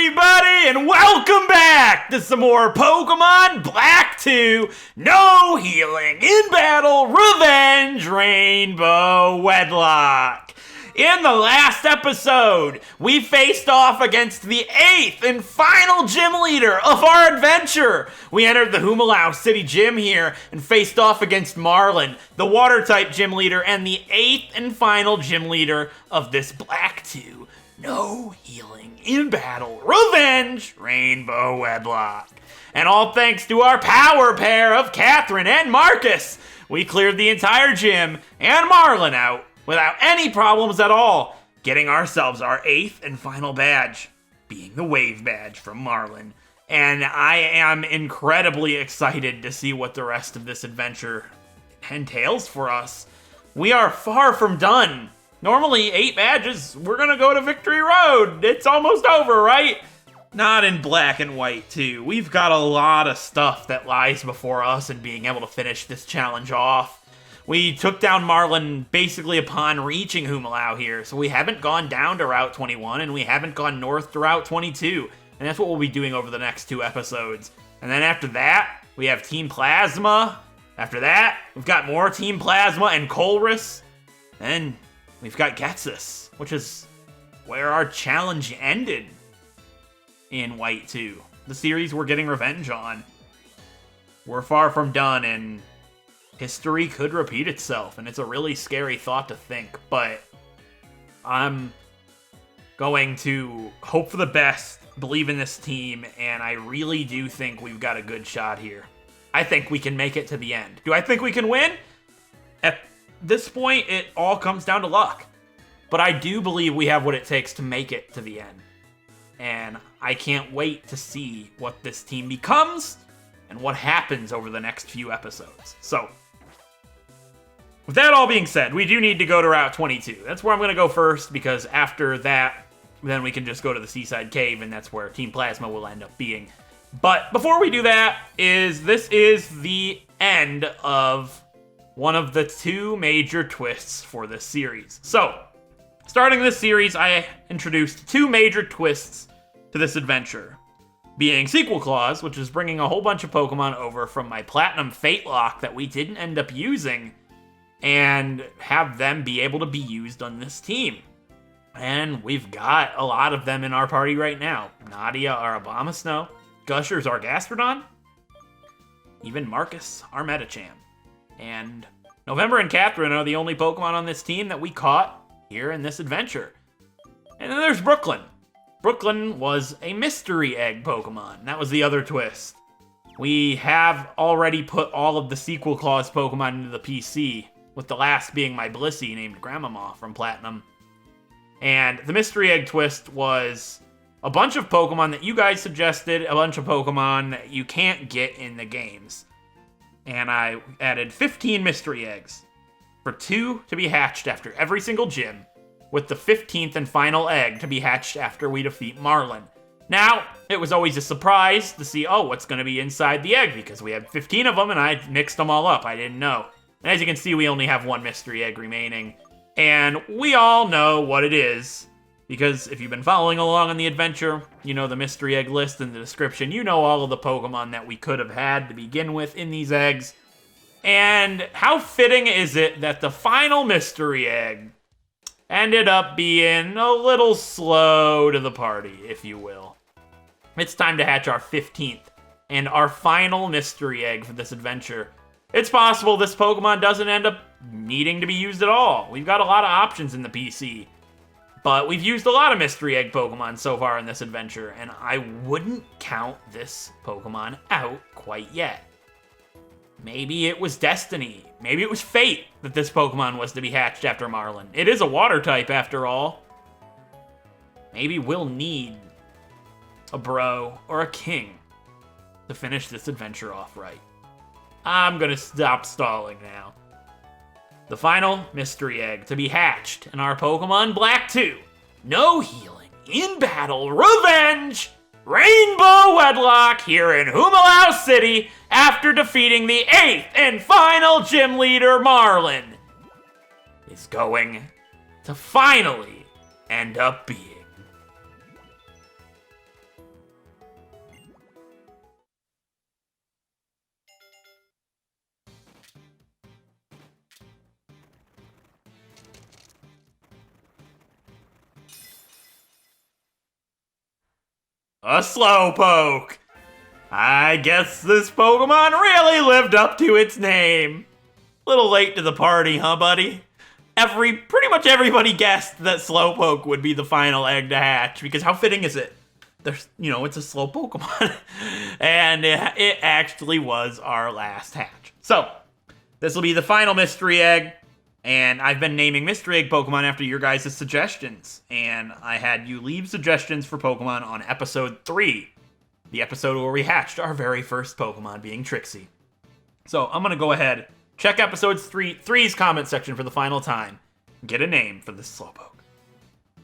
everybody, and welcome back to some more Pokemon Black 2 No Healing in Battle Revenge Rainbow Wedlocke. In the last episode, we faced off against the 8th and final gym leader of our adventure. We entered the Humilau City gym here and faced off against Marlin, the water-type gym leader, and the 8th and final gym leader of this Black 2 No Healing in Battle Revenge Rainbow Wedlocke. And all thanks to our power pair of Catherine and Marcus, we cleared the entire gym and Marlin out without any problems at all, getting ourselves our 8th and final badge, being the Wave Badge from Marlin. And I am incredibly excited to see what the rest of this adventure entails for us. We are far from done. Normally, 8 badges, we're gonna go to Victory Road. It's almost over, right? Not in Black and White 2. We've got a lot of stuff that lies before us in being able to finish this challenge off. We took down Marlin basically upon reaching Humilau here, so we haven't gone down to Route 21, and we haven't gone north to Route 22. And that's what we'll be doing over the next 2 episodes. And then after that, we have Team Plasma. After that, we've got more Team Plasma and Colress. And we've got Getsus, which is where our challenge ended in White 2. The series we're getting revenge on. We're far from done, and history could repeat itself, and it's a really scary thought to think, but I'm going to hope for the best, believe in this team, and I really do think we've got a good shot here. I think we can make it to the end. Do I think we can win? At this point, it all comes down to luck, but I do believe we have what it takes to make it to the end, and I can't wait to see what this team becomes and what happens over the next few episodes. So, with that all being said, we do need to go to Route 22. That's where I'm going to go first, because after that, then we can just go to the Seaside Cave, and that's where Team Plasma will end up being. But before we do that, this is the end of one of the 2 major twists for this series. So, starting this series, I introduced 2 major twists to this adventure, being Sequel Clause, which is bringing a whole bunch of Pokemon over from my Platinum Fate Lock that we didn't end up using, and have them be able to be used on this team. And we've got a lot of them in our party right now. Nadia, our Abomasnow, Gushers, our Gastrodon, even Marcus, our Medicham. And November and Catherine are the only Pokemon on this team that we caught here in this adventure. And then there's Brooklyn. Brooklyn was a Mystery Egg Pokemon. That was the other twist. We have already put all of the Sequel Clause Pokemon into the PC, with the last being my Blissey named Grandmama from Platinum. And the Mystery Egg twist was a bunch of Pokemon that you guys suggested, a bunch of Pokemon that you can't get in the games. And I added 15 Mystery Eggs, for 2 to be hatched after every single gym, with the 15th and final egg to be hatched after we defeat Marlin. Now, it was always a surprise to see, what's going to be inside the egg, because we had 15 of them and I mixed them all up. I didn't know. And as you can see, we only have 1 mystery egg remaining. And we all know what it is, because if you've been following along on the adventure, you know the mystery egg list in the description. You know all of the Pokemon that we could have had to begin with in these eggs. And how fitting is it that the final mystery egg ended up being a little slow to the party, if you will. It's time to hatch our 15th and our final mystery egg for this adventure. It's possible this Pokemon doesn't end up needing to be used at all. We've got a lot of options in the PC, but we've used a lot of Mystery Egg Pokemon so far in this adventure, and I wouldn't count this Pokemon out quite yet. Maybe it was destiny. Maybe it was fate that this Pokemon was to be hatched after Marlin. It is a water type after all. Maybe we'll need a bro or a king to finish this adventure off right. I'm gonna stop stalling now. The final mystery egg to be hatched in our Pokemon Black 2 No Healing in Battle Revenge Rainbow Wedlocke here in Humilau City after defeating the 8th and final gym leader Marlin is going to finally end up being a Slowpoke. I guess this Pokemon really lived up to its name. Little late to the party, huh, buddy? Pretty much everybody guessed that Slowpoke would be the final egg to hatch, because how fitting is it? It's a slow Pokemon. And it actually was our last hatch. So, this will be the final mystery egg. And I've been naming mystery egg Pokemon after your guys' suggestions. And I had you leave suggestions for Pokemon on episode 3. The episode where we hatched our very first Pokemon, being Trixie. So, I'm going to go ahead, check episode 3's comment section for the final time. Get a name for this Slowpoke.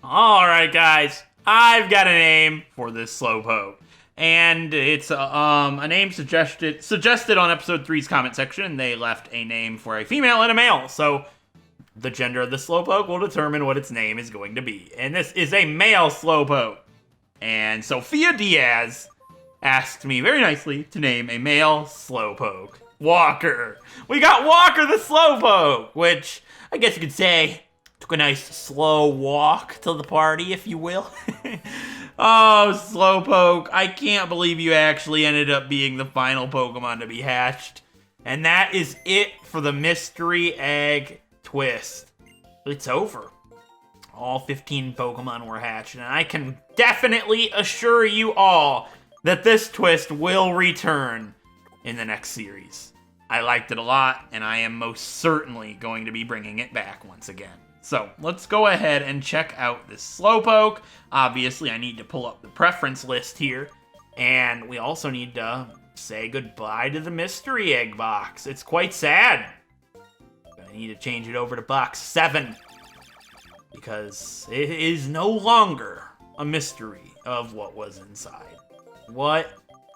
Alright, guys. I've got a name for this Slowpoke. And it's a name suggested on episode 3's comment section. They left a name for a female and a male. So the gender of the Slowpoke will determine what its name is going to be. And this is a male Slowpoke. And Sophia Diaz asked me very nicely to name a male Slowpoke. Walker. We got Walker the Slowpoke, which I guess you could say took a nice slow walk to the party, if you will. Oh, Slowpoke, I can't believe you actually ended up being the final Pokemon to be hatched. And that is it for the mystery egg twist. It's over. All 15 Pokemon were hatched, and I can definitely assure you all that this twist will return in the next series. I liked it a lot, and I am most certainly going to be bringing it back once again. So, let's go ahead and check out this Slowpoke. Obviously, I need to pull up the preference list here. And we also need to say goodbye to the mystery egg box. It's quite sad. I need to change it over to box 7. Because it is no longer a mystery of what was inside. What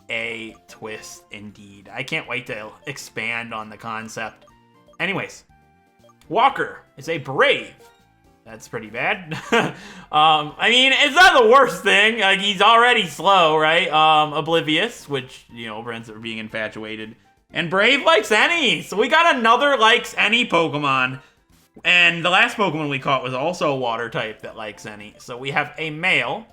a twist indeed. I can't wait to expand on the concept. Anyways. Walker is a brave. That's pretty bad. I mean, it's not the worst thing. Like, he's already slow, right? Oblivious, which, prevents it from being infatuated. And brave likes any. So we got another likes any Pokemon. And the last Pokemon we caught was also a water type that likes any. So we have a male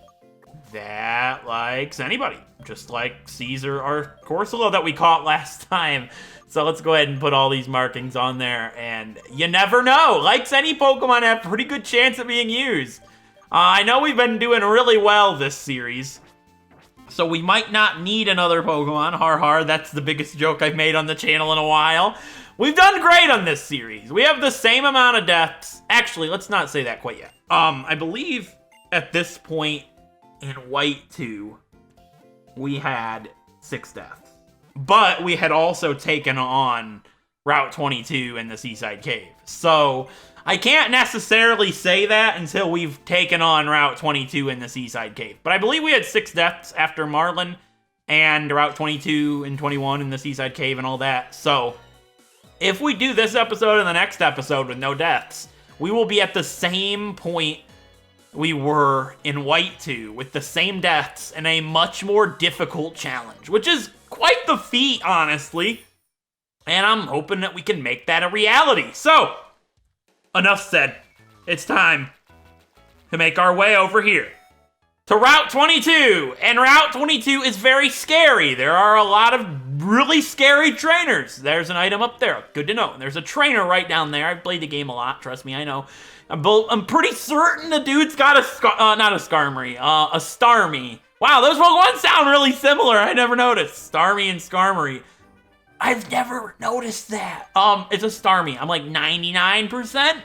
that likes anybody. Just like Caesar or Corsola that we caught last time. So let's go ahead and put all these markings on there. And you never know. Likes any Pokemon have a pretty good chance of being used. I know we've been doing really well this series. So we might not need another Pokemon. Har har, that's the biggest joke I've made on the channel in a while. We've done great on this series. We have the same amount of deaths. Actually, let's not say that quite yet. I believe at this point in White 2, we had 6 deaths. But we had also taken on Route 22 in the Seaside Cave. So I can't necessarily say that until we've taken on Route 22 in the Seaside Cave. But I believe we had 6 deaths after Marlin and Route 22 and 21 in the Seaside Cave and all that. So if we do this episode and the next episode with no deaths, we will be at the same point we were in White 2 with the same deaths and a much more difficult challenge, which is quite the feat, honestly. And I'm hoping that we can make that a reality. So, enough said. It's time to make our way over here to Route 22. And Route 22 is very scary. There are a lot of really scary trainers. There's an item up there. Good to know. There's a trainer right down there. I've played the game a lot. Trust me, I know. I'm pretty certain the dude's got a Starmie. Wow, those Pokemon sound really similar. I never noticed. Starmie and Skarmory. I've never noticed that. It's a Starmie. I'm like 99%.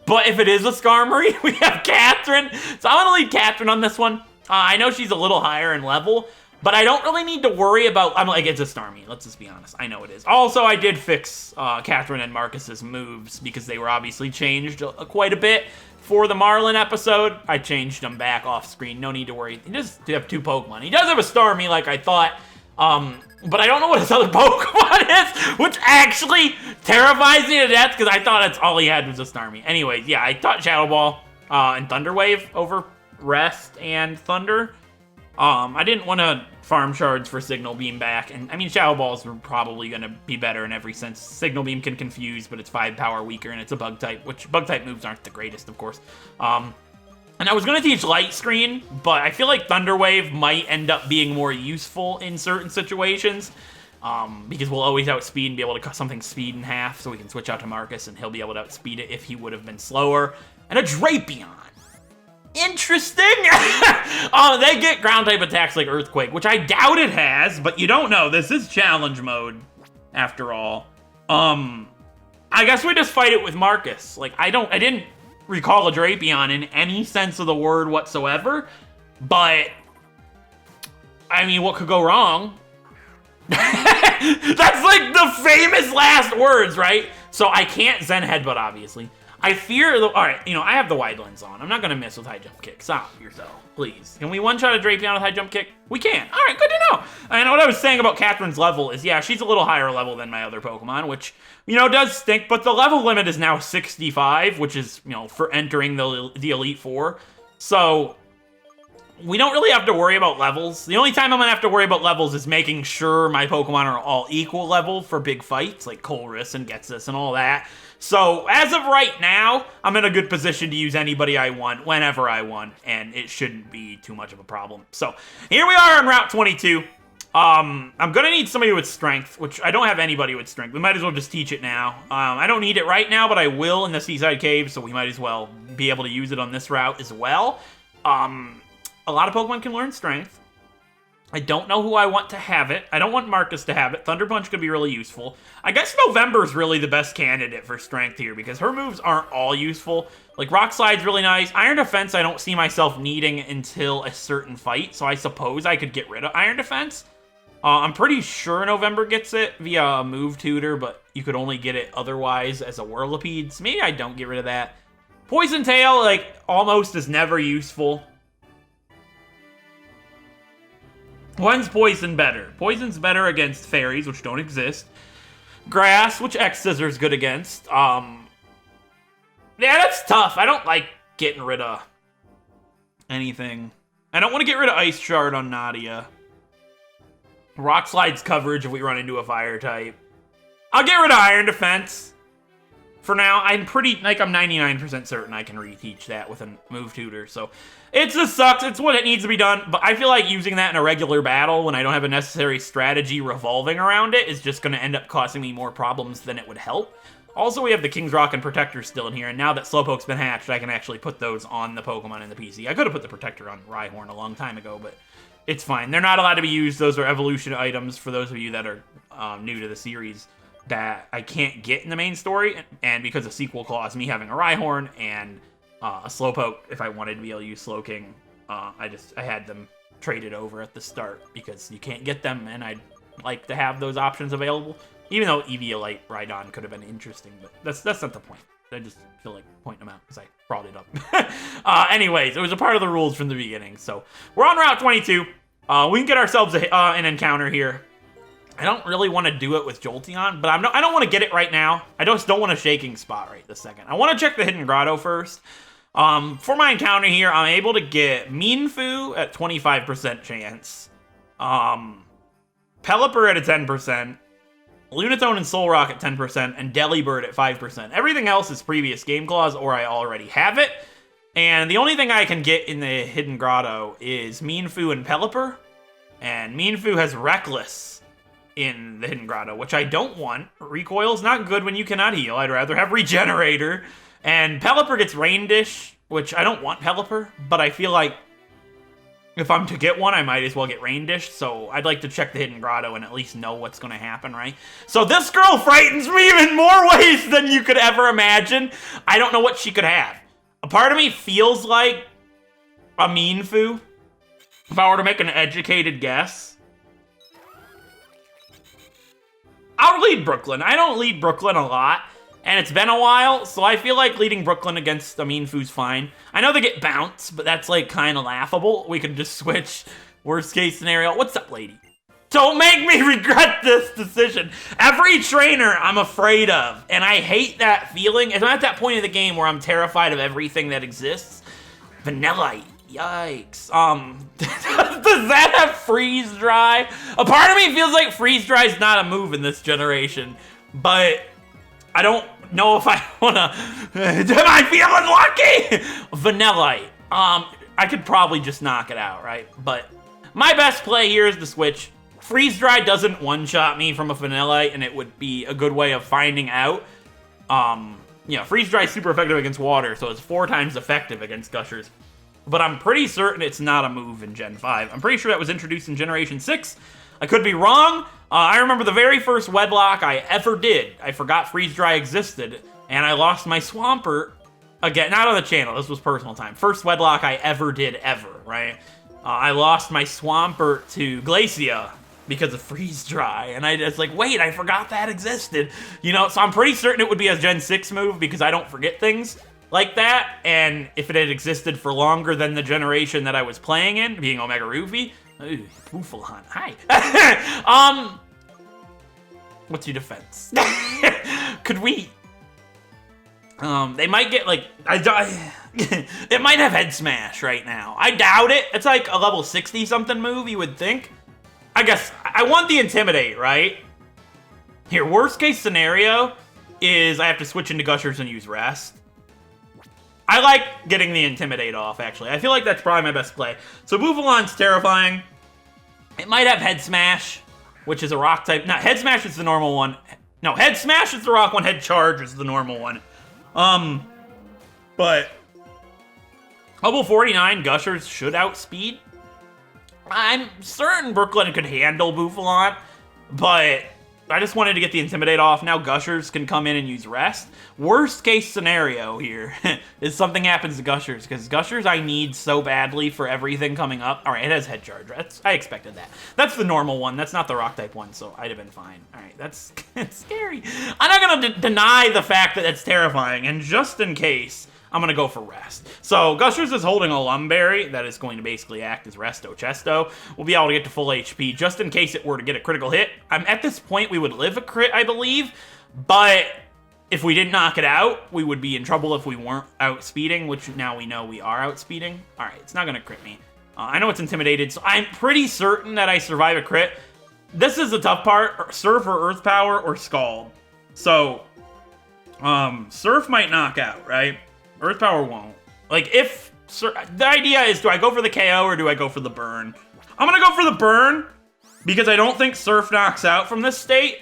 But if it is a Skarmory, we have Catherine. So I'm gonna leave Catherine on this one. I know she's a little higher in level, but I don't really need to worry about, I'm like, it's a Starmie. Let's just be honest. I know it is. Also, I did fix Catherine and Marcus's moves because they were obviously changed quite a bit. For the Marlin episode, I changed them back off screen. No need to worry. He does have 2 Pokemon. He does have a Starmie like I thought. But I don't know what his other Pokemon is, which actually terrifies me to death because I thought that's all he had was a Starmie. Anyways, yeah, I thought Shadow Ball and Thunder Wave over Rest and Thunder. I didn't want to farm shards for Signal Beam back, and I mean, Shadow Balls were probably going to be better in every sense. Signal Beam can confuse, but it's 5 power weaker, and it's a Bug type, which Bug type moves aren't the greatest, of course. And I was going to teach Light Screen, but I feel like Thunder Wave might end up being more useful in certain situations. Because we'll always outspeed and be able to cut something speed in half, so we can switch out to Marcus and he'll be able to outspeed it if he would have been slower. And a Drapion. Interesting! They get ground type attacks like Earthquake, which I doubt it has, but you don't know. This is challenge mode, after all. I guess we just fight it with Marcus. Like, I didn't recall a Drapion in any sense of the word whatsoever, but I mean, what could go wrong? That's like the famous last words, right? So I can't Zen Headbutt, obviously. I fear, alright, I have the wide lens on. I'm not gonna miss with high jump kick. Stop yourself, please. Can we one-shot a Drapion with high jump kick? We can. Alright, good to know. And what I was saying about Catherine's level is, yeah, she's a little higher level than my other Pokemon, which, does stink, but the level limit is now 65, which is, for entering the Elite Four. So we don't really have to worry about levels. The only time I'm gonna have to worry about levels is making sure my Pokemon are all equal level for big fights, like Colress and Ghetsis and all that. So, as of right now, I'm in a good position to use anybody I want, whenever I want, and it shouldn't be too much of a problem. So, here we are on Route 22. I'm gonna need somebody with Strength, which I don't have anybody with Strength. We might as well just teach it now. I don't need it right now, but I will in the Seaside Cave, so we might as well be able to use it on this route as well. A lot of Pokemon can learn Strength. I don't know who I want to have it. I don't want Marcus to have it. Thunder Punch could be really useful. I guess November's really the best candidate for Strength here because her moves aren't all useful. Like, Rock Slide's really nice. Iron Defense I don't see myself needing until a certain fight, so I suppose I could get rid of Iron Defense. I'm pretty sure November gets it via a move tutor, but you could only get it otherwise as a Whirlipede, so maybe I don't get rid of that. Poison Tail, like, almost is never useful. When's Poison better? Poison's better against Fairies, which don't exist. Grass, which X-Scissor is good against. Yeah, that's tough. I don't like getting rid of anything. I don't want to get rid of Ice Shard on Nadia. Rock Slide's coverage if we run into a Fire type. I'll get rid of Iron Defense. For now, I'm 99% certain I can reteach that with a move tutor, so it just sucks. It's what it needs to be done, but I feel like using that in a regular battle when I don't have a necessary strategy revolving around it is just going to end up causing me more problems than it would help. Also, we have the King's Rock and Protector still in here, and now that Slowpoke's been hatched, I can actually put those on the Pokemon in the PC. I could have put the Protector on Rhyhorn a long time ago, but it's fine. They're not allowed to be used. Those are evolution items for those of you that are new to the series that I can't get in the main story, and because of sequel clause, me having a Rhyhorn and a Slowpoke, if I wanted to be able to use Slowking, I had them traded over at the start because you can't get them, and I'd like to have those options available. Even though Eviolite Rhydon could have been interesting, but that's not the point. I just feel like pointing them out because I brought it up. Anyways, it was a part of the rules from the beginning. So we're on Route 22. We can get ourselves an encounter here. I don't really want to do it with Jolteon, but I don't want to get it right now. I just don't want a Shaking Spot right this second. I want to check the Hidden Grotto first. For my encounter here, I'm able to get Mienfoo at 25% chance. Pelipper at a 10%. Lunatone and Solrock at 10%, and Delibird at 5%. Everything else is previous game clause, or I already have it. And the only thing I can get in the Hidden Grotto is Mienfoo and Pelipper. And Mienfoo has Reckless in the Hidden Grotto, which I don't want. Recoil's not good when you cannot heal. I'd rather have Regenerator. And Pelipper gets Rain Dish, which I don't want Pelipper, but I feel like if I'm to get one, I might as well get Rain Dish, so I'd like to check the Hidden Grotto and at least know what's going to happen, right? So this girl frightens me in more ways than you could ever imagine. I don't know what she could have. A part of me feels like a Mienfoo, if I were to make an educated guess. I'll lead Brooklyn. I don't lead Brooklyn a lot, and it's been a while, so I feel like leading Brooklyn against a Mienfoo's fine. I know they get Bounce, but that's like kind of laughable. We could just switch. Worst case scenario. What's up, lady? Don't make me regret this decision. Every trainer I'm afraid of, and I hate that feeling. I'm at that point of the game where I'm terrified of everything that exists. Vanillite. Yikes. Does that have Freeze Dry? A part of me feels like Freeze Dry is not a move in this generation, but I don't know if I wanna. Am I feeling lucky? Vanillite. I could probably just knock it out, right? But my best play here is the switch. Freeze Dry doesn't one-shot me from a Vanillite, and it would be a good way of finding out. Freeze Dry is super effective against water, so it's 4 times effective against Gushers. But I'm pretty certain it's not a move in Gen 5. I'm pretty sure that was introduced in Generation 6. I could be wrong. I remember the very first Wedlocke I ever did. I forgot Freeze Dry existed, and I lost my Swampert. Again, not on the channel, this was personal time. First Wedlocke I ever did ever, right? I lost my Swampert to Glacia because of Freeze Dry, and I just like, wait, I forgot that existed. So I'm pretty certain it would be a Gen 6 move because I don't forget things like that, and if it had existed for longer than the generation that I was playing in, being Omega Ruby, ooh, Poofalon, hi. What's your defense? Could we... they might get, like, it might have Head Smash right now. I doubt it. It's like a level 60-something move, you would think. I guess, I want the Intimidate, right? Here, worst case scenario is I have to switch into Gushers and use Rest. I like getting the Intimidate off, actually. I feel like that's probably my best play. So Poofalon's terrifying. It might have Head Smash, which is a rock type. No, Head Smash is the normal one. No, Head Smash is the rock one. Head Charge is the normal one. But level 49 Gushers should outspeed. I'm certain Brooklyn could handle Poofalon, but I just wanted to get the Intimidate off. Now Gushers can come in and use Rest. Worst case scenario here is something happens to Gushers, because Gushers I need so badly for everything coming up. All right, it has Head Charge. I expected that. That's the normal one. That's not the rock type one, so I'd have been fine. All right, that's scary. I'm not going to deny the fact that it's terrifying, and just in case, I'm going to go for Rest. So Gushers is holding a Lumberry that is going to basically act as Resto Chesto. We'll be able to get to full HP just in case it were to get a critical hit. At this point, we would live a crit, I believe, but if we didn't knock it out, we would be in trouble if we weren't outspeeding, which now we know we are outspeeding. All right, it's not going to crit me. I know it's intimidated, so I'm pretty certain that I survive a crit. This is the tough part, Surf or Earth Power or Scald. So, Surf might knock out, right? Earth Power won't. Like, the idea is, do I go for the KO or do I go for the burn? I'm gonna go for the burn because I don't think Surf knocks out from this state.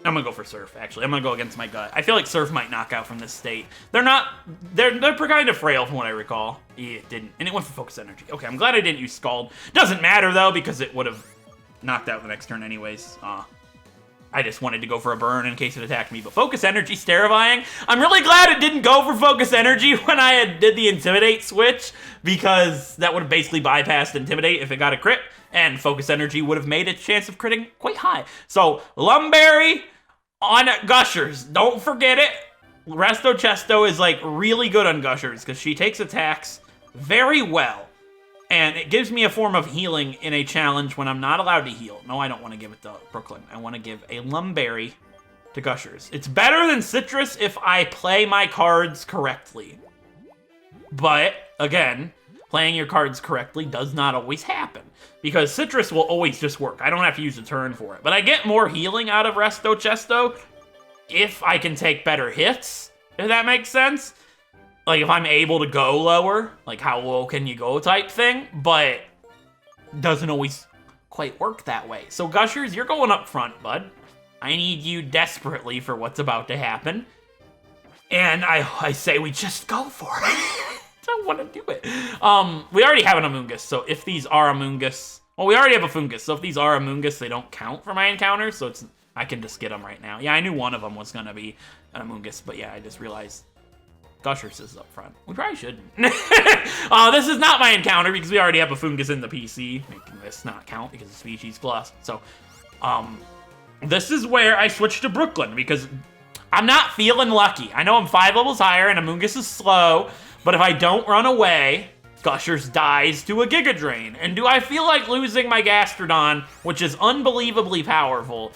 I'm gonna go for Surf, actually. I'm gonna go against my gut. I feel like Surf might knock out from this state. They're kind of frail from what I recall. Yeah, it didn't. And it went for Focus Energy. Okay, I'm glad I didn't use Scald. Doesn't matter, though, because it would have knocked out the next turn anyways. I just wanted to go for a burn in case it attacked me, but Focus Energy's terrifying. I'm really glad it didn't go for Focus Energy when I did the Intimidate switch, because that would have basically bypassed Intimidate if it got a crit, and Focus Energy would have made its chance of critting quite high. So, Lumberry on Gushers. Don't forget it. Resto Chesto is, like, really good on Gushers, because she takes attacks very well. And it gives me a form of healing in a challenge when I'm not allowed to heal. No, I don't want to give it to Brooklyn. I want to give a Lumberry to Gushers. It's better than Citrus if I play my cards correctly. But, again, playing your cards correctly does not always happen, because Citrus will always just work. I don't have to use a turn for it. But I get more healing out of Resto Chesto if I can take better hits, if that makes sense. Like, if I'm able to go lower, like, how low can you go type thing, but doesn't always quite work that way. So, Gushers, you're going up front, bud. I need you desperately for what's about to happen. And I say we just go for it. I don't want to do it. We already have an Amoonguss, so if these are Amoonguss... Well, we already have a Fungus, so if these are Amoonguss, they don't count for my encounters, so I can just get them right now. Yeah, I knew one of them was going to be an Amoonguss, but yeah, I just realized... Gushers is up front. We probably shouldn't. This is not my encounter because we already have a Fungus in the PC, making this not count because it's Species Plus. So, this is where I switch to Brooklyn because I'm not feeling lucky. I know I'm 5 levels higher and Amoonguss is slow, but if I don't run away, Gushers dies to a Giga Drain. And do I feel like losing my Gastrodon, which is unbelievably powerful,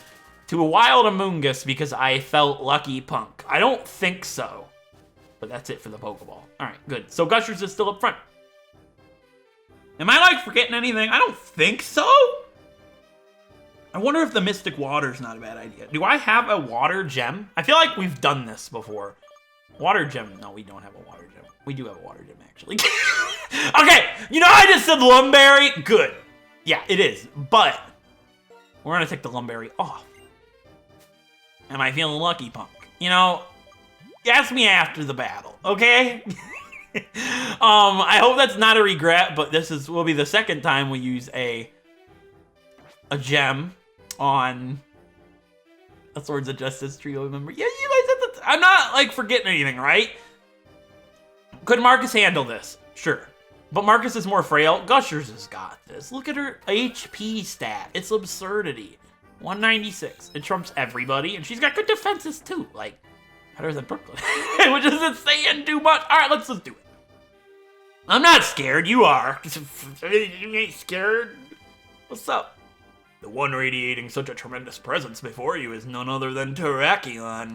to a wild Amoonguss because I felt lucky punk? I don't think so. But that's it for the Pokeball. All right, good. So Gushers is still up front. Am I, like, forgetting anything? I don't think so. I wonder if the Mystic Water's not a bad idea. Do I have a water gem? I feel like we've done this before. Water gem. No, we don't have a water gem. We do have a water gem, actually. Okay, you know I just said Lumberry? Good. Yeah, it is. But we're going to take the Lumberry off. Am I feeling lucky, Punk? You know, ask me after the battle, okay? I hope that's not a regret, but this will be the second time we use a gem on a Swords of Justice trio member. Yeah, you guys said that. I'm not, like, forgetting anything, right? Could Marcus handle this? Sure. But Marcus is more frail. Gushers has got this. Look at her HP stat. It's absurdity. 196. It trumps everybody, and she's got good defenses, too. Like, better than Brooklyn. Which isn't saying too much. All right, let's just do it. I'm not scared. You are. You ain't scared. What's up? The one radiating such a tremendous presence before you is none other than Terrakion.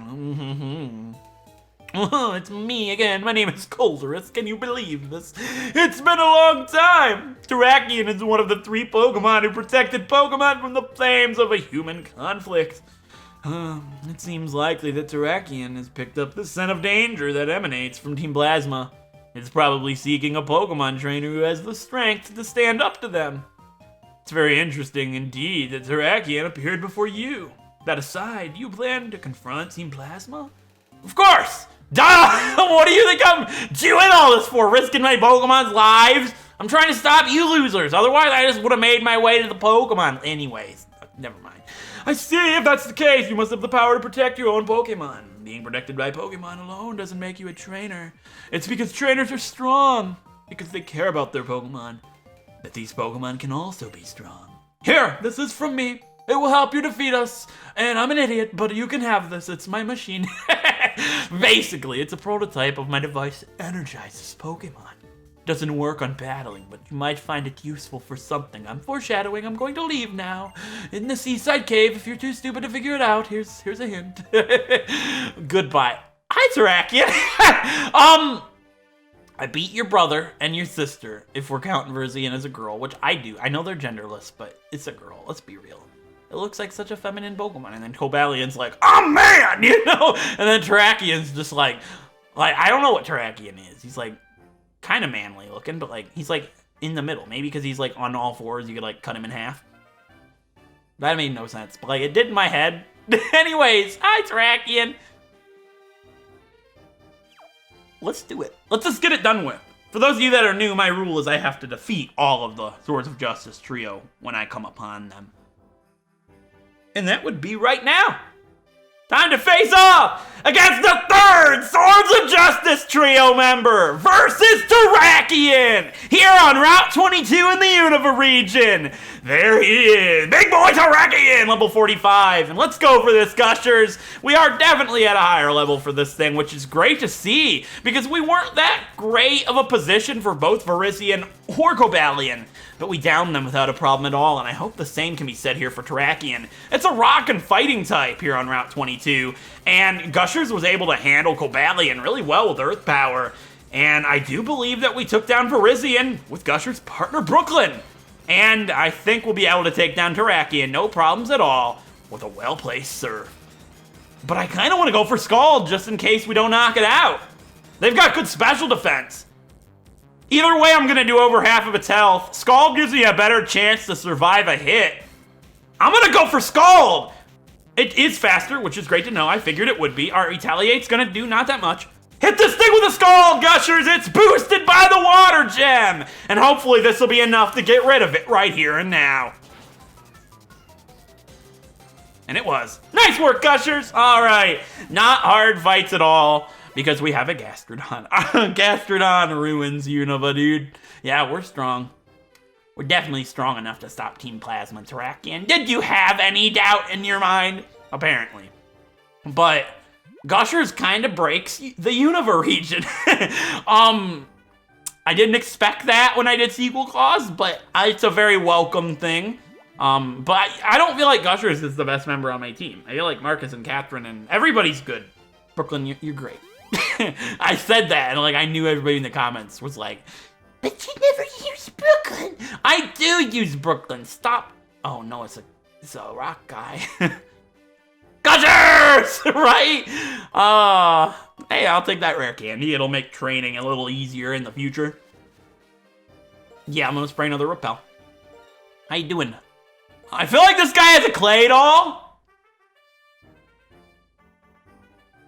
Oh, it's me again. My name is Colderus. Can you believe this? It's been a long time. Terrakion is one of the 3 Pokemon who protected Pokemon from the flames of a human conflict. It seems likely that Terrakion has picked up the scent of danger that emanates from Team Plasma. It's probably seeking a Pokemon trainer who has the strength to stand up to them. It's very interesting indeed that Terrakion appeared before you. That aside, do you plan to confront Team Plasma? Of course! Duh! What do you think I'm doing all this for? Risking my Pokemon's lives? I'm trying to stop you losers. Otherwise, I just would have made my way to the Pokemon. Anyways, never mind. I see. If that's the case, you must have the power to protect your own Pokemon. Being protected by Pokemon alone doesn't make you a trainer. It's because trainers are strong. Because they care about their Pokemon. But these Pokemon can also be strong. Here, this is from me. It will help you defeat us. And I'm an idiot, but you can have this. It's my machine. Basically, it's a prototype of my device that energizes Pokemon. Doesn't work on battling, but you might find it useful for something. I'm foreshadowing. I'm going to leave now. In the seaside cave, if you're too stupid to figure it out, here's a hint. Goodbye. Hi, Terrakion. I beat your brother and your sister, if we're counting Verzian as a girl, which I do. I know they're genderless, but it's a girl. Let's be real. It looks like such a feminine Pokemon. And then Cobalion's like, oh man, you know? And then Terrakion's just like, I don't know what Terrakion is. He's like, kind of manly looking, but like, he's like in the middle. Maybe because he's like on all fours, you could like cut him in half. That made no sense, but like, it did in my head. Anyways, hi Terrakion. Let's do it. Let's just get it done with. For those of you that are new, my rule is I have to defeat all of the Swords of Justice trio when I come upon them. And that would be right now. Time to face off against the 3rd Swords of Justice trio member versus Terrakion here on Route 22 in the Unova region. There he is, big boy Terrakion, level 45. And let's go for this, Gushers. We are definitely at a higher level for this thing, which is great to see because we weren't that great of a position for both Virizion or Cobalion. But we downed them without a problem at all, and I hope the same can be said here for Terrakion. It's a rock and fighting type here on Route 22, and Gushers was able to handle Cobalion really well with Earth Power, and I do believe that we took down Virizion with Gushers' partner Brooklyn. And I think we'll be able to take down Terrakion, no problems at all, with a well-placed serve. But I kind of want to go for Scald just in case we don't knock it out. They've got good special defense. Either way, I'm going to do over half of its health. Scald gives me a better chance to survive a hit. I'm going to go for Scald. It is faster, which is great to know. I figured it would be. Our Retaliate's going to do not that much. Hit this thing with a Scald, Gushers. It's boosted by the Water Gem. And hopefully this will be enough to get rid of it right here and now. And it was. Nice work, Gushers. All right. Not hard fights at all. Because we have a Gastrodon. Gastrodon ruins Unova, dude. Yeah, we're strong. We're definitely strong enough to stop Team Plasma Terrakion. Did you have any doubt in your mind? Apparently. But Gushers kind of breaks the Unova region. I didn't expect that when I did Sequel Clause, but it's a very welcome thing. But I don't feel like Gushers is the best member on my team. I feel like Marcus and Catherine and everybody's good. Brooklyn, you're great. I said that, and like I knew everybody in the comments was like, but you never use Brooklyn. I do use Brooklyn. Stop. Oh no, it's a rock guy. Gushers! curse, right? Hey, I'll take that rare candy. It'll make training a little easier in the future. Yeah, I'm gonna spray another repel. How you doing? I feel like this guy has a clay doll.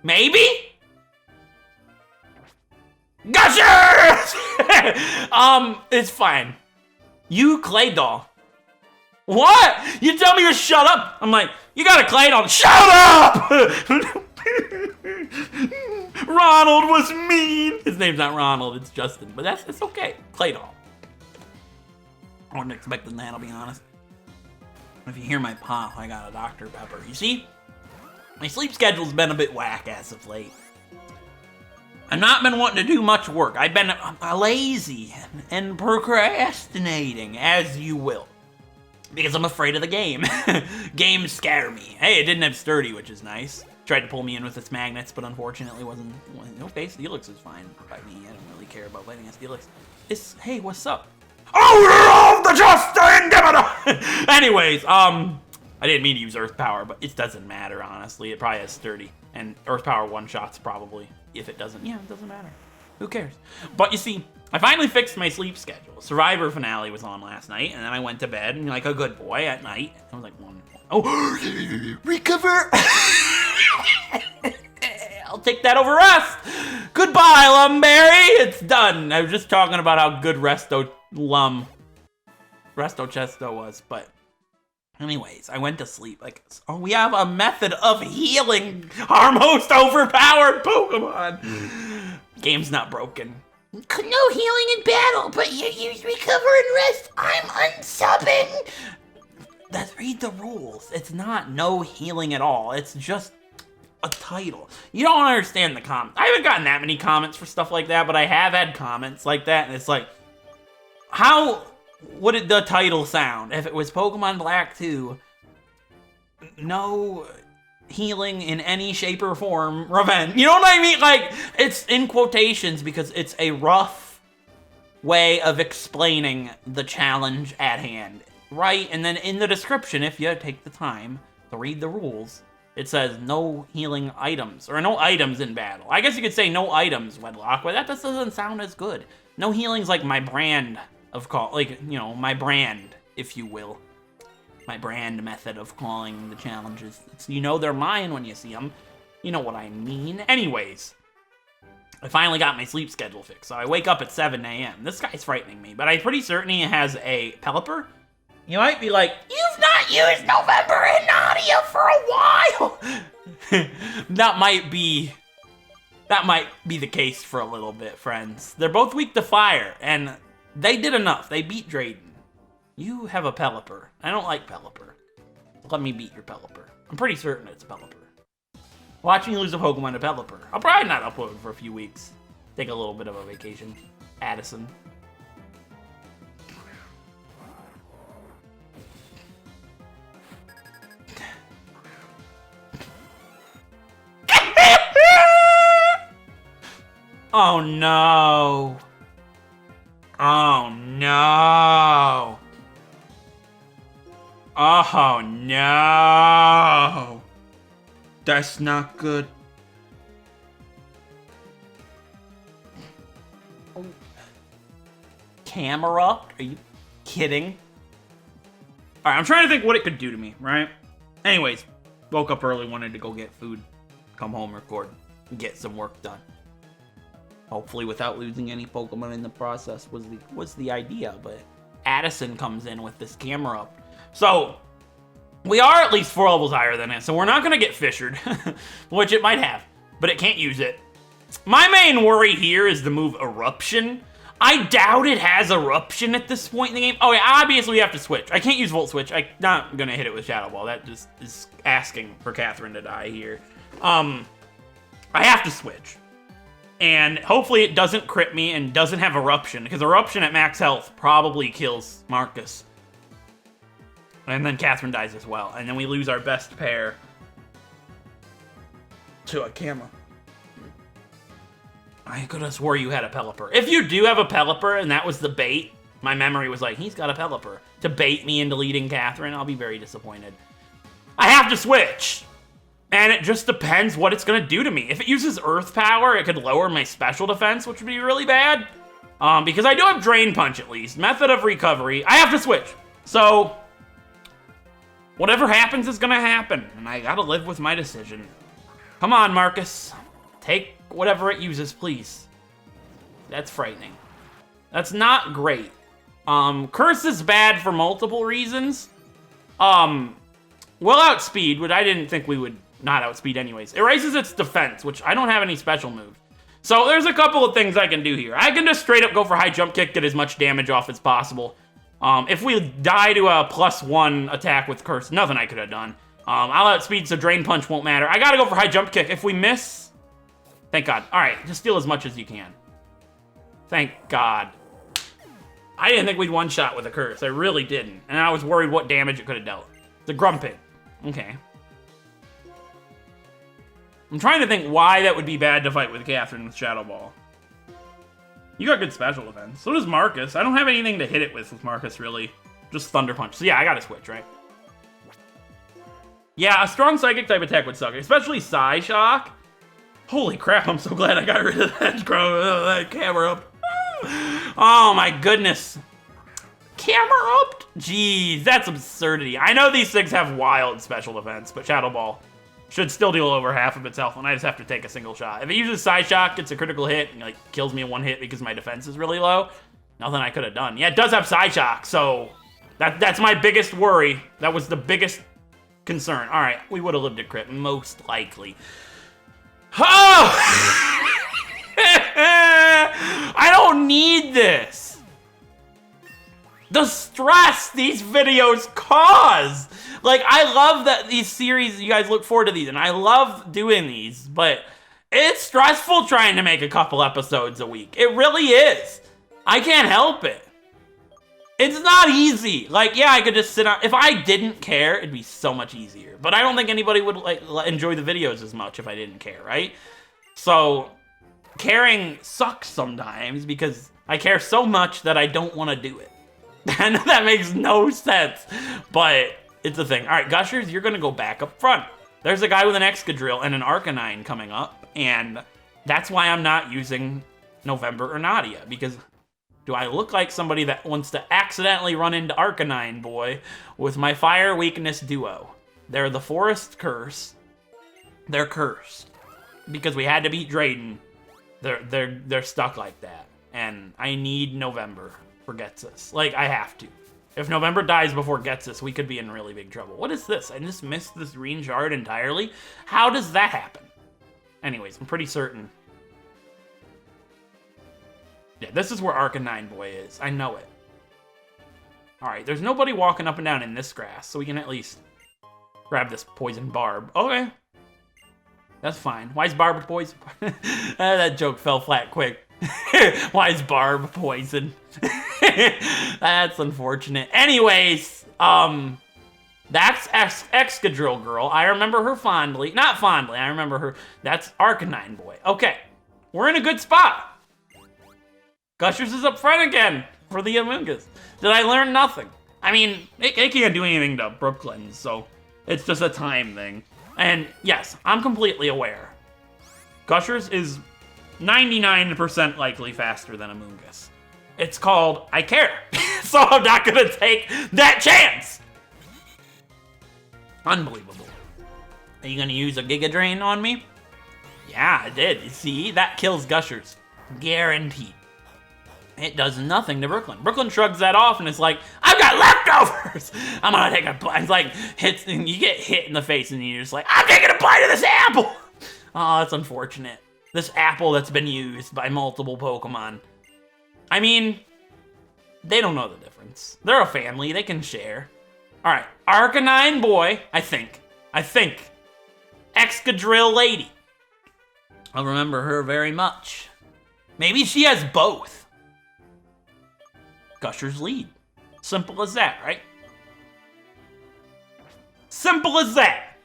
Maybe? Gotcha! It's fine. You clay doll. What? You tell me to shut up. I'm like, you got a clay doll. Shut up! Ronald was mean. His name's not Ronald, it's Justin. But it's okay. Clay doll. I wasn't expecting that, I'll be honest. If you hear my pop, I got a Dr. Pepper. You see? My sleep schedule's been a bit whack as of late. I've not been wanting to do much work. I've been lazy and procrastinating, as you will. Because I'm afraid of the game. Games scare me. Hey, it didn't have sturdy, which is nice. Tried to pull me in with its magnets, but unfortunately wasn't. Okay, Steelix is fine by me. I don't really care about fighting a Steelix. Hey, what's up? Oh, the Justin! Anyways, I didn't mean to use Earth Power, but it doesn't matter, honestly. It probably has sturdy. And Earth Power one-shots probably. If it doesn't, yeah, it doesn't matter. Who cares? But you see, I finally fixed my sleep schedule. Survivor finale was on last night, and then I went to bed, and like a good boy at night. I was like, oh, recover! I'll take that over rest! Goodbye, Lumberry! It's done. I was just talking about how good Resto Chesto was, but anyways, I went to sleep. Like, oh, we have a method of healing our most overpowered Pokemon. Game's not broken. No healing in battle, but you use recover and rest. I'm unsubbing. Read the rules. It's not no healing at all. It's just a title. You don't understand the comments. I haven't gotten that many comments for stuff like that, but I have had comments like that, and it's like, how would the title sound if it was Pokemon Black 2? No healing in any shape or form, revenge. You know what I mean? Like, it's in quotations because it's a rough way of explaining the challenge at hand, right? And then in the description, if you take the time to read the rules, it says no healing items, or no items in battle. I guess you could say no items, Wedlocke, but that just doesn't sound as good. No healing's like my brand of my brand, if you will. My brand method of calling the challenges. They're mine when you see them. You know what I mean. Anyways, I finally got my sleep schedule fixed. So I wake up at 7 a.m. This guy's frightening me, but I'm pretty certain he has a Pelipper. You might be like, you've not used November and Nadia for a while. That might be the case for a little bit, friends. They're both weak to fire, and they did enough. They beat Drayden. You have a Pelipper. I don't like Pelipper. Let me beat your Pelipper. I'm pretty certain it's Pelipper. Watch me lose a Pokemon to Pelipper. I'll probably not upload for a few weeks. Take a little bit of a vacation. Addison. Oh no. Oh no. Oh no. That's not good. Camera? Are you kidding? Alright, I'm trying to think what it could do to me, right? Anyways, woke up early, wanted to go get food, come home, record, and get some work done. Hopefully without losing any Pokemon in the process was the idea, but Addison comes in with this camera up. So, we are at least 4 levels higher than it, so we're not going to get fissured, which it might have, but it can't use it. My main worry here is the move Eruption. I doubt it has Eruption at this point in the game. Oh yeah, obviously we have to switch. I can't use Volt Switch. I'm not going to hit it with Shadow Ball. That just is asking for Catherine to die here. I have to switch. And hopefully it doesn't crit me and doesn't have Eruption, because Eruption at max health probably kills Marcus. And then Catherine dies as well. And then we lose our best pair to a Camera. I could have swore you had a Pelipper. If you do have a Pelipper and that was the bait, my memory was like, he's got a Pelipper. To bait me into leading Catherine, I'll be very disappointed. I have to switch! And it just depends what it's gonna do to me. If it uses Earth Power, it could lower my special defense, which would be really bad. Because I do have Drain Punch at least. Method of Recovery. I have to switch. So, whatever happens is gonna happen. And I gotta live with my decision. Come on, Marcus. Take whatever it uses, please. That's frightening. That's not great. Curse is bad for multiple reasons. Will outspeed, which I didn't think we would not outspeed anyways. It raises its defense, which I don't have any special moves. So there's a couple of things I can do here. I can just straight up go for high jump kick, get as much damage off as possible. If we die to a +1 attack with curse, nothing I could have done. I'll outspeed, so drain punch won't matter. I gotta go for high jump kick. If we miss, thank God. All right, just steal as much as you can. Thank God. I didn't think we'd one-shot with a curse. I really didn't. And I was worried what damage it could have dealt. It's a Grumpig. Okay. I'm trying to think why that would be bad to fight with Catherine with Shadow Ball. You got good special defense. So does Marcus. I don't have anything to hit it with Marcus, really. Just Thunder Punch. So yeah, I gotta switch, right? Yeah, a strong Psychic type attack would suck. Especially Psyshock. Holy crap, I'm so glad I got rid of that camera up. Oh my goodness. Camera up? Jeez, that's absurdity. I know these things have wild special defense, but Shadow Ball should still deal over half of its health, and I just have to take a single shot. If it uses Psyshock, gets a critical hit, and like kills me in one hit because my defense is really low, nothing I could have done. Yeah, it does have Psyshock, so that's my biggest worry. That was the biggest concern. All right, we would have lived a crit, most likely. Oh! I don't need this. The stress these videos cause. Like, I love that these series, you guys look forward to these, and I love doing these, but it's stressful trying to make a couple episodes a week. It really is. I can't help it. It's not easy. Like, yeah, I could just sit on, if I didn't care, it'd be so much easier. But I don't think anybody would like enjoy the videos as much if I didn't care, right? So, caring sucks sometimes because I care so much that I don't want to do it. I know that makes no sense, but it's a thing. All right, Gushers, you're going to go back up front. There's a guy with an Excadrill and an Arcanine coming up, and that's why I'm not using November or Nadia, because do I look like somebody that wants to accidentally run into Arcanine Boy with my Fire Weakness duo? They're the Forest Curse. They're cursed. Because we had to beat Drayden. They're stuck like that. And I need November for Getsus. Like, I have to. If November dies before Getsus, we could be in really big trouble. What is this? I just missed this green shard entirely? How does that happen? Anyways, I'm pretty certain. Yeah, this is where Arcanine Boy is. I know it. Alright, there's nobody walking up and down in this grass, so we can at least grab this poison barb. Okay. That's fine. Why is barb poison? That joke fell flat quick. Why is barb poison? That's unfortunate. Anyways, that's Excadrill Girl. I remember her fondly. Not fondly, I remember her. That's Arcanine Boy. Okay, we're in a good spot. Gushers is up front again for the Amoonguss. Did I learn nothing? I mean, it can't do anything to Brooklyn, so it's just a time thing. And yes, I'm completely aware. Gushers is 99% likely faster than Amoonguss. It's called I care. So I'm not gonna take that chance. Unbelievable. Are you gonna use a Giga Drain on me? Yeah, I did. You see, that kills Gushers. Guaranteed. It does nothing to Brooklyn. Brooklyn shrugs that off and it's like, I've got leftovers! I'm gonna take a bite. It's like, hits, and you get hit in the face and you're just like, I'm taking a bite of this apple! Oh, that's unfortunate. This apple that's been used by multiple Pokemon. I mean, they don't know the difference. They're a family, they can share. Alright, Arcanine Boy, I think. Excadrill Lady. I'll remember her very much. Maybe she has both. Gushers lead. Simple as that, right? Simple as that.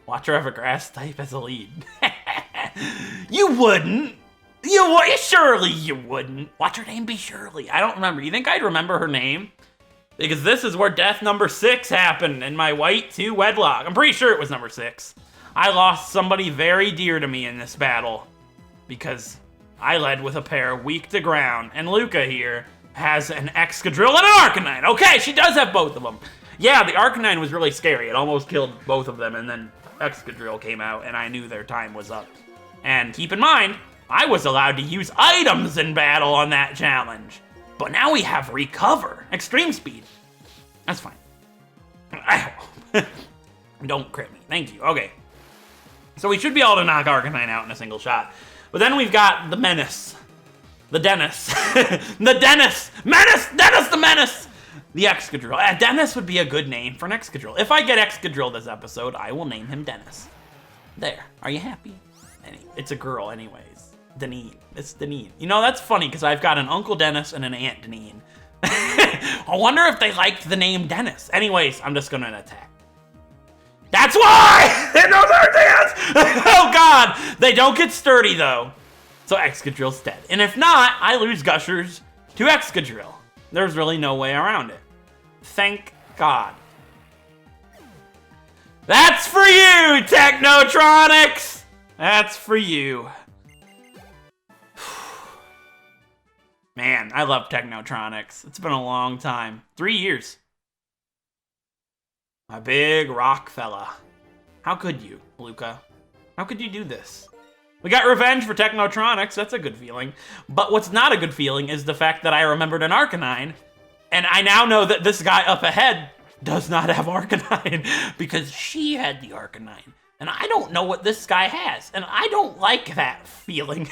Watch her have a grass type as a lead. You wouldn't. Surely you wouldn't. Watch her name be Shirley. I don't remember. You think I'd remember her name? Because this is where death number 6 happened in my White 2 Wedlocke. I'm pretty sure it was number 6. I lost somebody very dear to me in this battle because I led with a pair weak to ground, and Luca here has an Excadrill and an Arcanine. Okay, she does have both of them. Yeah, the Arcanine was really scary. It almost killed both of them, and then Excadrill came out, and I knew their time was up. And keep in mind, I was allowed to use items in battle on that challenge. But now we have Recover, Extreme Speed. That's fine. Don't crit me, thank you. Okay. So we should be able to knock Arcanine out in a single shot. But then we've got the Menace. The Dennis. The Dennis! Menace! Dennis the Menace! The Excadrill. Dennis would be a good name for an Excadrill. If I get Excadrill this episode, I will name him Dennis. There. Are you happy? It's a girl anyways. Deneen. It's Deneen. You know, that's funny because I've got an Uncle Dennis and an Aunt Deneen. I wonder if they liked the name Dennis. Anyways, I'm just gonna attack. That's why! They know their dance! Oh god! They don't get sturdy though. So Excadrill's dead. And if not, I lose Gushers to Excadrill. There's really no way around it. Thank God. That's for you, Technotronics! That's for you. Man, I love Technotronics. It's been a long time. 3 years. My big rock fella. How could you, Luca? How could you do this? We got revenge for Technotronics. That's a good feeling. But what's not a good feeling is the fact that I remembered an Arcanine, and I now know that this guy up ahead does not have Arcanine because she had the Arcanine. And I don't know what this guy has, and I don't like that feeling.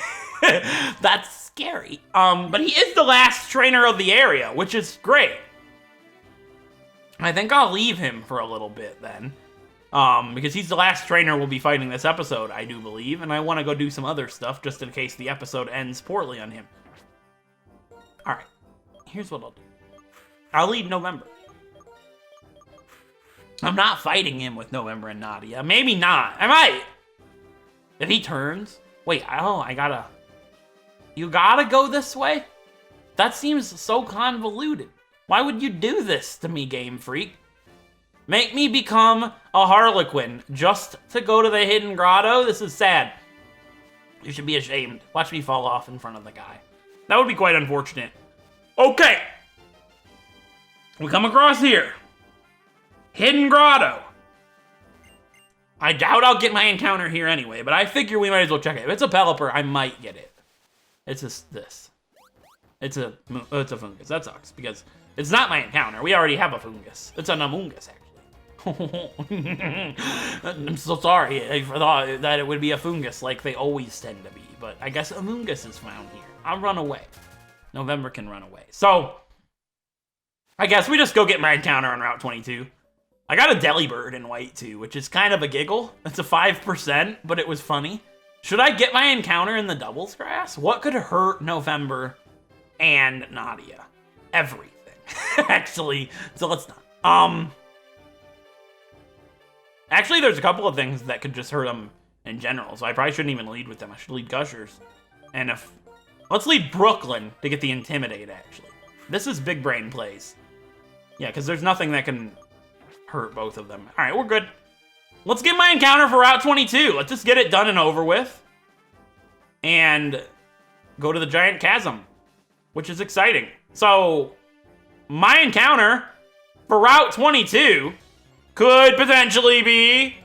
That's scary. But he is the last trainer of the area, which is great. I think I'll leave him for a little bit then. Because he's the last trainer we'll be fighting this episode, I do believe, and I want to go do some other stuff just in case the episode ends poorly on him. Alright, here's what I'll do. I'll lead November. I'm not fighting him with November and Nadia. Maybe not. I might. If he turns. Wait, I gotta... You gotta go this way? That seems so convoluted. Why would you do this to me, Game Freak? Make me become a Harlequin just to go to the Hidden Grotto? This is sad. You should be ashamed. Watch me fall off in front of the guy. That would be quite unfortunate. Okay. We come across here. Hidden Grotto. I doubt I'll get my encounter here anyway, but I figure we might as well check it. If it's a Pelipper, I might get it. It's just this. It's a fungus. That sucks, because it's not my encounter. We already have a fungus. It's an Amoongus, actually. I'm so sorry. I thought that it would be a fungus like they always tend to be, but I guess Amoongus is found here. I'll run away. November can run away. So, I guess we just go get my encounter on Route 22. I got a Delibird in white too, which is kind of a giggle. It's a 5%, but it was funny. Should I get my encounter in the doubles grass? What could hurt November and Nadia? Everything, actually. So let's not. Actually, there's a couple of things that could just hurt them in general, so I probably shouldn't even lead with them. I should lead Gushers. And let's lead Brooklyn to get the Intimidate, actually. This is big brain plays. Yeah, because there's nothing that can hurt both of them. All right, we're good. Let's get my encounter for Route 22. Let's just get it done and over with. And go to the Giant Chasm, which is exciting. So, my encounter for Route 22 could potentially be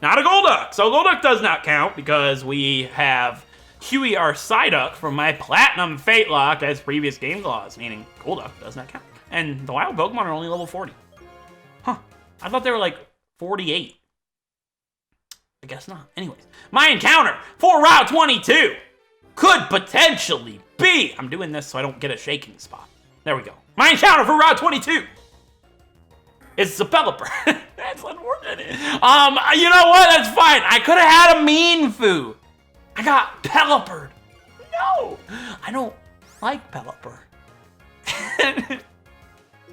not a Golduck. So Golduck does not count because we have Huey our Psyduck from my Platinum Fate Lock as previous game laws, meaning Golduck does not count. And the wild Pokemon are only level 40. Huh. I thought they were like 48. I guess not. Anyways, my encounter for Route 22 could potentially be... I'm doing this so I don't get a shaking spot. There we go. My encounter for Route 22 is the Pelipper. That's unfortunate. You know what? That's fine. I could have had a mean foo. I got Pelippered. No, I don't like Pelipper. I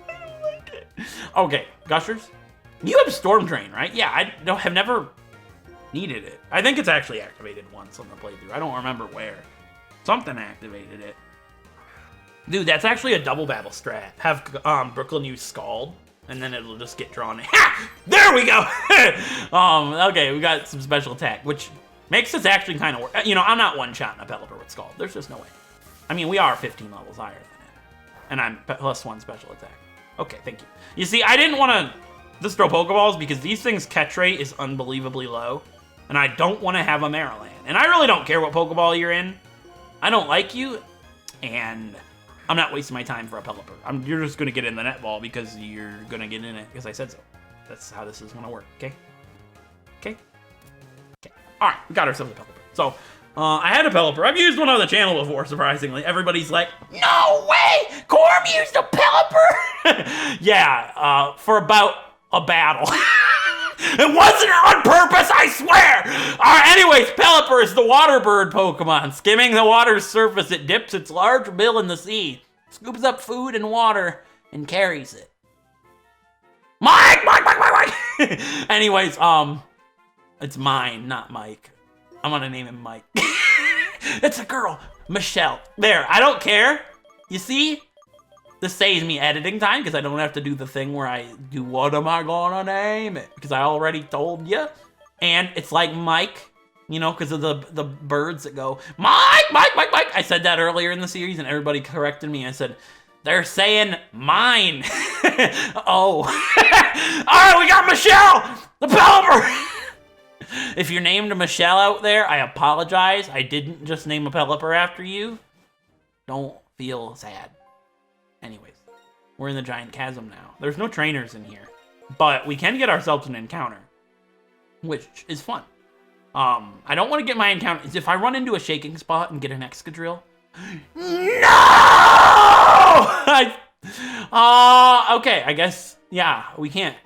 don't like it. Okay, Gushers. You have Storm Drain, right? Yeah, I have never needed it. I think it's actually activated once on the playthrough. I don't remember where. Something activated it. Dude, that's actually a double battle strat. Have Brooklyn use Scald and then it'll just get drawn in. Ha! There we go! Okay, we got some special attack, which makes this actually kind of work. You know, I'm not one-shotting a Pelipper with Scald. There's just no way. I mean, we are 15 levels higher than it. And I'm +1 special attack. Okay, thank you. You see, I didn't want to just throw Pokeballs because these things' catch rate is unbelievably low. And I don't want to have a Maryland. And I really don't care what Pokeball you're in. I don't like you, and I'm not wasting my time for a Pelipper. You're just going to get in the net ball because you're going to get in it because I said so. That's how this is going to work, okay? Okay? Okay. All right, we got ourselves a Pelipper. So, I had a Pelipper. I've used one on the channel before, surprisingly. Everybody's like, no way! Corm used a Pelipper! Yeah, for about a battle. It wasn't on purpose, I swear! Alright, anyways, Pelipper is the water bird Pokemon. Skimming the water's surface, it dips its large bill in the sea, scoops up food and water, and carries it. Mike! Anyways, it's mine, not Mike. I'm gonna name him Mike. It's a girl, Michelle. There, I don't care. You see? This saves me editing time because I don't have to do the thing where I do what am I gonna name it? Because I already told you. And it's like Mike, you know, because of the birds that go, Mike! I said that earlier in the series and everybody corrected me. I said, they're saying mine. Oh. All right, we got Michelle, the Pelipper. If you're named Michelle out there, I apologize. I didn't just name a Pelipper after you. Don't feel sad. Anyways, we're in the giant chasm now. There's no trainers in here, but we can get ourselves an encounter, which is fun. I don't want to get my encounter. If I run into a shaking spot and get an Excadrill, no! Okay, I guess, yeah, we can't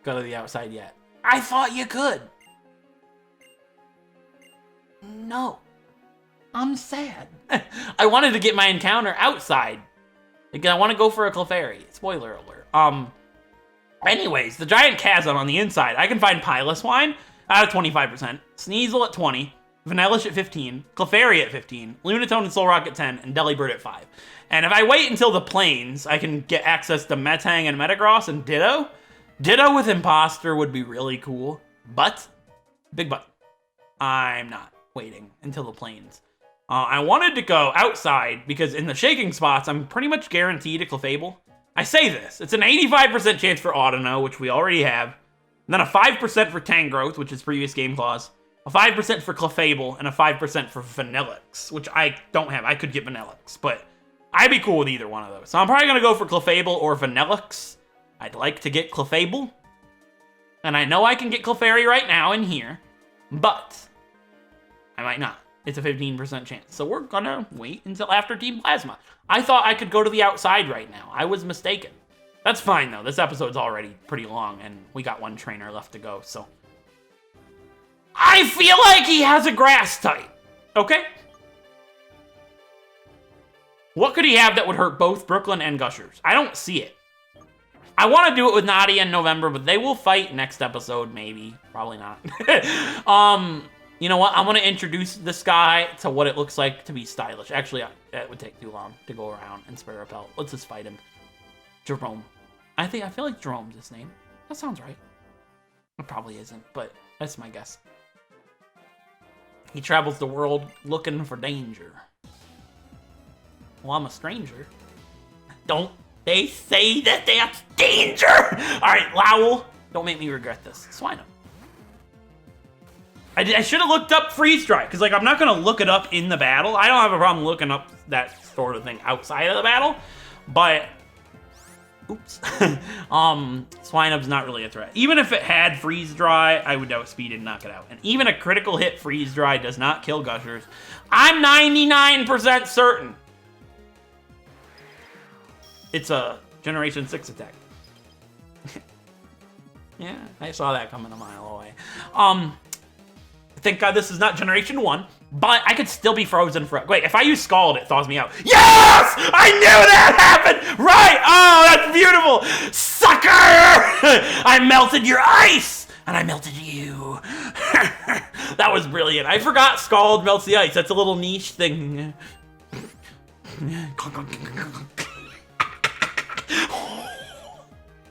go to the outside yet. I thought you could. No, I'm sad. I wanted to get my encounter outside. Because I want to go for a Clefairy. Spoiler alert. Anyways, the giant chasm on the inside, I can find Piloswine at 25%, Sneasel at 20, Vanillish at 15, Clefairy at 15, Lunatone and Solrock at 10, and Delibird at 5. And if I wait until the plains, I can get access to Metang and Metagross and Ditto. Ditto with Imposter would be really cool, but, big but, I'm not waiting until the plains. I wanted to go outside because in the shaking spots, I'm pretty much guaranteed a Clefable. I say this, it's an 85% chance for Audino, which we already have, and then a 5% for Tangrowth, which is previous game clause, a 5% for Clefable, and a 5% for Vanillix, which I don't have. I could get Vanillix, but I'd be cool with either one of those. So I'm probably going to go for Clefable or Vanillix. I'd like to get Clefable, and I know I can get Clefairy right now in here, but I might not. It's a 15% chance. So we're gonna wait until after Team Plasma. I thought I could go to the outside right now. I was mistaken. That's fine though. This episode's already pretty long and we got one trainer left to go, so. I feel like he has a grass type. Okay? What could he have that would hurt both Brooklyn and Gushers? I don't see it. I want to do it with Nadia in November, but they will fight next episode, maybe. Probably not. You know what? I'm going to introduce this guy to what it looks like to be stylish. Actually, that would take too long to go around and spare a pelt. Let's just fight him. Jerome. I feel like Jerome's his name. That sounds right. It probably isn't, but that's my guess. He travels the world looking for danger. Well, I'm a stranger. Don't they say that that's danger? All right, Lowell. Don't make me regret this. Swine him. I should have looked up freeze dry, because like I'm not gonna look it up in the battle. I don't have a problem looking up that sort of thing outside of the battle, but oops. Swinub's not really a threat. Even if it had freeze dry, I would outspeed and knock it out. And even a critical hit freeze dry does not kill Gushers. I'm 99% certain. It's a Generation 6 attack. Yeah, I saw that coming a mile away. Thank God this is not Generation 1, but I could still be frozen for... Wait, if I use Scald, it thaws me out. Yes! I knew that happened! Right! Oh, that's beautiful! Sucker! I melted your ice! And I melted you. That was brilliant. I forgot Scald melts the ice. That's a little niche thing.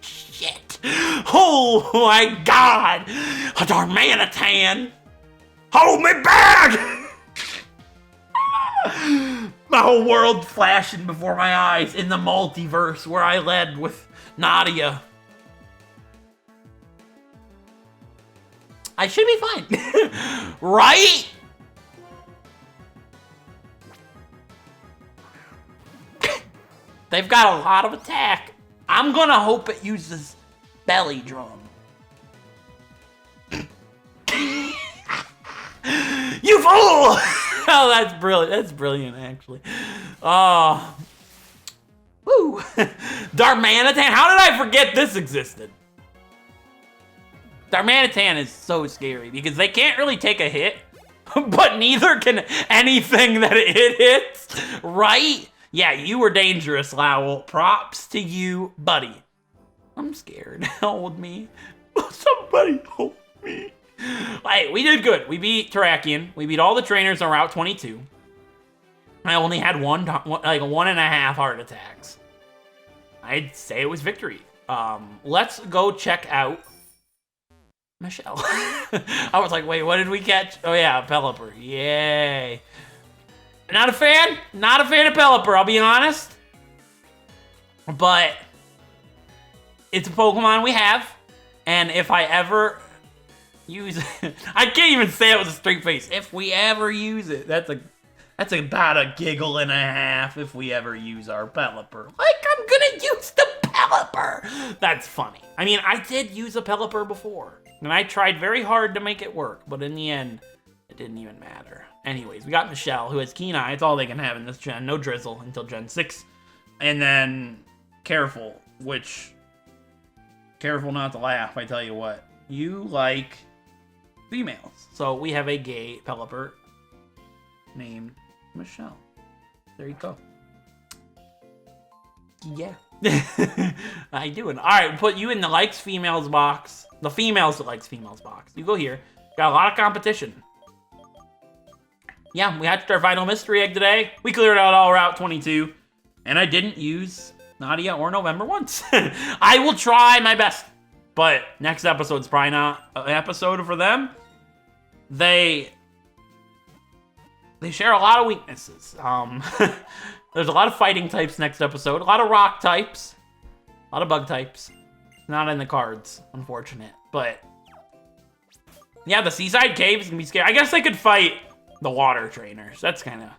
Shit. Oh my god! A Darmanitan! Hold me back! My whole world flashing before my eyes in the multiverse where I led with Nadia. I should be fine. Right? They've got a lot of attack. I'm gonna hope it uses belly drum. You fool! Oh, that's brilliant. That's brilliant, actually. Oh. Woo. Darmanitan. How did I forget this existed? Darmanitan is so scary because they can't really take a hit, but neither can anything that it hits, right? Yeah, you were dangerous, Lowell. Props to you, buddy. I'm scared. Hold me. Somebody hold me. Hey, we did good. We beat Terrakion. We beat all the trainers on Route 22. I only had one and a half heart attacks. I'd say it was victory. Let's go check out Michelle. I was like, wait, what did we catch? Oh yeah, Pelipper. Yay. Not a fan. Not a fan of Pelipper, I'll be honest. But it's a Pokemon we have. And if I ever use it, I can't even say it with a straight face. If we ever use it, that's about a giggle and a half if we ever use our Pelipper. Like, I'm gonna use the Pelipper. That's funny. I mean, I did use a Pelipper before, and I tried very hard to make it work, but in the end, it didn't even matter. Anyways, we got Michelle, who has Keen Eye. It's all they can have in this gen. No Drizzle until Gen 6. And then Careful, which... Careful not to laugh, I tell you what. You like females. So we have a gay Pelipper named Michelle. There you go. Yeah. I do it. Alright, we'll put you in the likes females box. The females that likes females box. You go here. Got a lot of competition. Yeah, we hatched our final mystery egg today. We cleared out all Route 22. And I didn't use Nadia or November once. I will try my best. But next episode's probably not an episode for them. They share a lot of weaknesses. There's a lot of fighting types next episode. A lot of rock types. A lot of bug types. Not in the cards, unfortunate. But yeah, the Seaside Cave is gonna be scary. I guess they could fight the water trainers. That's kind of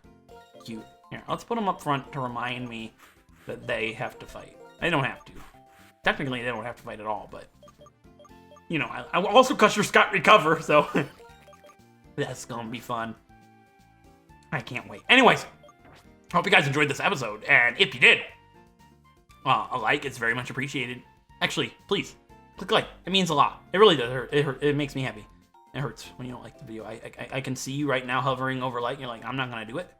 cute. Here, let's put them up front to remind me that they have to fight. They don't have to. Technically, they don't have to fight at all, but you know, I also Custer Scott Recover, so that's gonna be fun. I can't wait. Anyways, hope you guys enjoyed this episode, and if you did, a like is very much appreciated. Actually, please click like. It means a lot. It really does hurt. It makes me happy. It hurts when you don't like the video. I can see you right now hovering over like. You're like, I'm not gonna do it,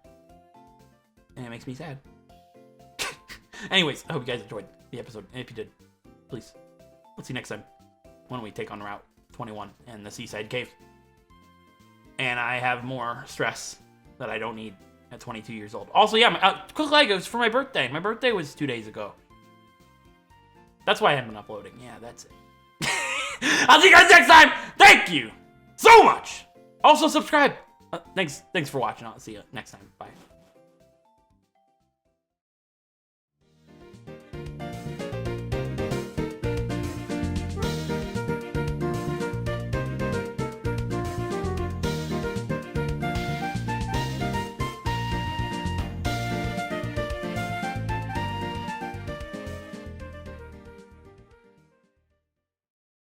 and it makes me sad. Anyways, I hope you guys enjoyed the episode, and if you did, please, let's see you next time when we take on Route 21 and the Seaside Cave. And I have more stress that I don't need at 22 years old. Also, yeah, quick like, it was for my birthday. My birthday was 2 days ago. That's why I haven't been uploading. Yeah, that's it. I'll see you guys next time. Thank you so much. Also, subscribe. Thanks for watching. I'll see you next time. Bye.